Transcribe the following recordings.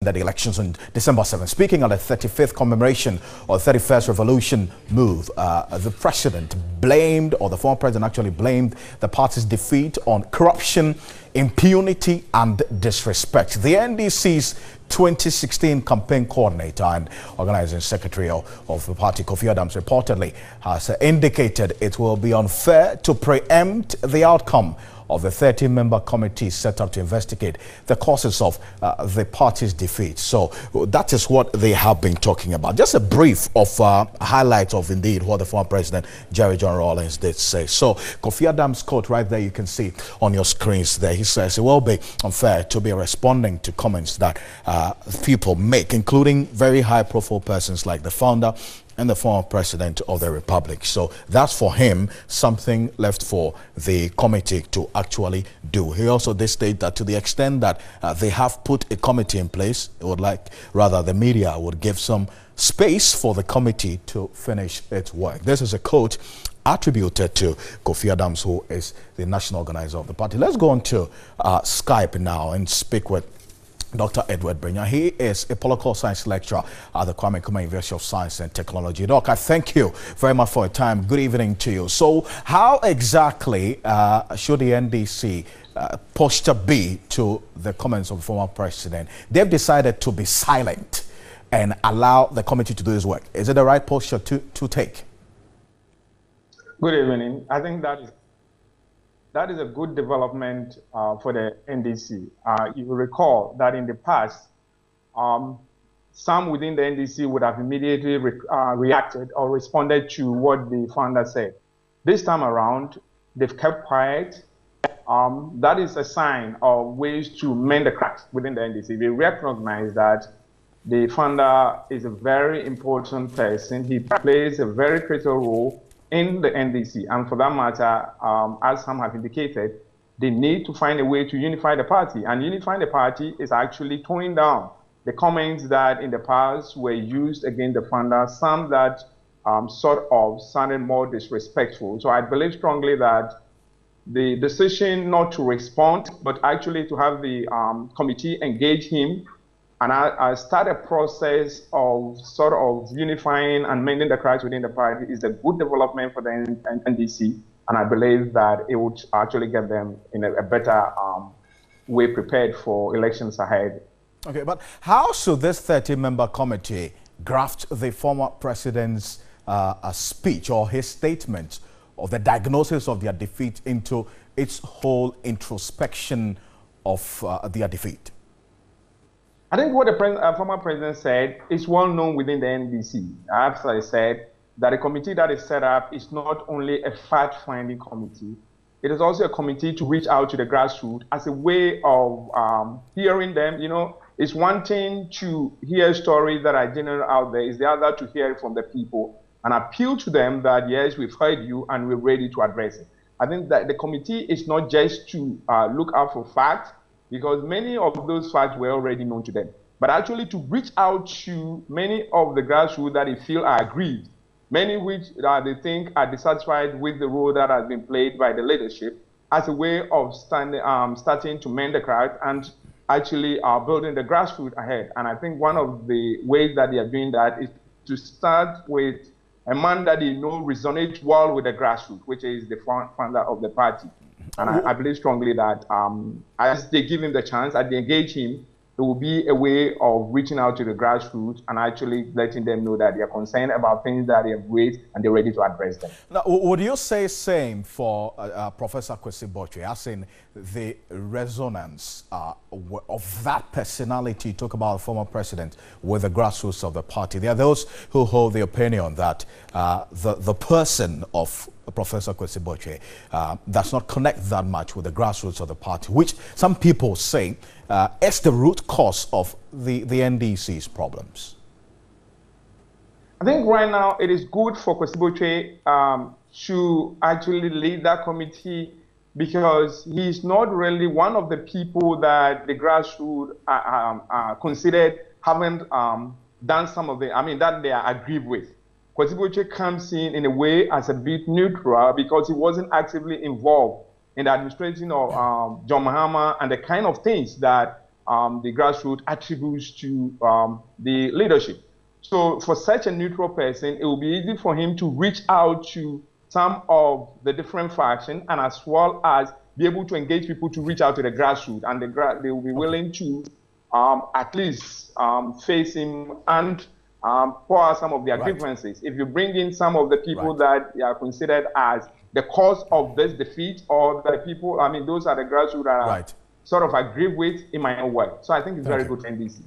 that the elections on December 7th. Speaking on the 35th commemoration or 31st revolution move, the president blamed, or the former president actually blamed, the party's defeat on corruption, impunity and disrespect. The NDC's 2016 campaign coordinator and organizing secretary of the party, Kofi Adams, reportedly has indicated it will be unfair to preempt the outcome of the 13-member committee set up to investigate the causes of the party's defeat. So that is what they have been talking about. Just a brief of highlights of indeed what the former president, Jerry John Rawlings, did say. So Kofi Adams' quote right there, you can see on your screens there. He says it will be unfair to be responding to comments that people make, including very high-profile persons like the founder and the former president of the republic. So that's for him something left for the committee to actually do. He also did state that to the extent that they have put a committee in place, it would like rather the media would give some space for the committee to finish its work. This is a quote attributed to Kofi Adams, who is the national organizer of the party. Let's go on to Skype now and speak with Dr. Edward Brenya. He is a political science lecturer at the Kwame Nkrumah University of Science and Technology. Doc, I thank you very much for your time. Good evening to you. So how exactly should the NDC posture be to the comments of the former president? They've decided to be silent and allow the committee to do its work. Is it the right posture to take? Good evening. I think that is a good development for the NDC. You will recall that in the past, some within the NDC would have immediately reacted or responded to what the founder said. This time around, they've kept quiet. That is a sign of ways to mend the cracks within the NDC. We recognize that the founder is a very important person. He plays a very critical role in the NDC, and for that matter, as some have indicated, they need to find a way to unify the party, and unifying the party is actually toning down the comments that in the past were used against the founder, some that sort of sounded more disrespectful. So I believe strongly that the decision not to respond, but actually to have the committee engage him and I start a process of sort of unifying and mending the cracks within the party is a good development for the NDC, and I believe that it would actually get them in a better way prepared for elections ahead. Okay, but how should this 30-member committee graft the former president's speech or his statement of the diagnosis of their defeat into its whole introspection of their defeat? I think what the former president said is well known within the NDC. As I said, that a committee that is set up is not only a fact-finding committee, it is also a committee to reach out to the grassroots as a way of hearing them. You know, it's one thing to hear stories that are general out there, it's the other to hear it from the people and appeal to them that, yes, we've heard you and we're ready to address it. I think that the committee is not just to look out for facts, because many of those facts were already known to them, but actually to reach out to many of the grassroots that they feel are aggrieved, many which they think are dissatisfied with the role that has been played by the leadership, as a way of starting to mend the crowd and actually building the grassroots ahead. And I think one of the ways that they are doing that is to start with a man that they know resonates well with the grassroots, which is the founder of the party. And I believe strongly that as they give him the chance, as they engage him, it will be a way of reaching out to the grassroots and actually letting them know that they are concerned about things that they have raised and they're ready to address them. Now, would you say same for Professor Kwesi Botwe, as in the resonance of that personality, talk about the former president, with the grassroots of the party? There are those who hold the opinion that the person of Professor Kwesi Botwe does not connect that much with the grassroots of the party, which some people say is the root cause of the NDC's problems. I think right now it is good for Kwesi Botwe to actually lead that committee, because he's not really one of the people that the grassroots considered haven't done some of the, that they are aggrieved with. Kwesi Botwe comes in a way as a bit neutral because he wasn't actively involved in the administration of John Mahama and the kind of things that the grassroots attributes to the leadership. So for such a neutral person, it will be easy for him to reach out to some of the different factions and as well as be able to engage people to reach out to the grassroots, and they will be willing to at least face him and pour out some of their grievances. If you bring in some of the people that are considered as the cause of this defeat, or the people, I mean, those are the grassroots that are sort of aggrieved with, it might not work. So I think it's very good for NDC.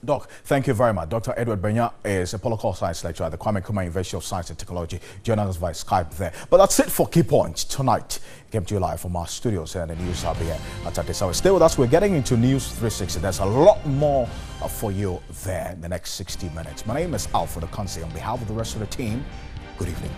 Doc, thank you very much. Dr. Edward Benya is a political science lecturer at the Kwame Nkrumah University of Science and Technology. Join us via Skype there. But that's it for Key Points tonight. Came to you live from our studios here in the News Hub here at this hour. Stay with us. We're getting into News 360. There's a lot more for you there in the next 60 minutes. My name is Alfred Okansi. On behalf of the rest of the team, good evening.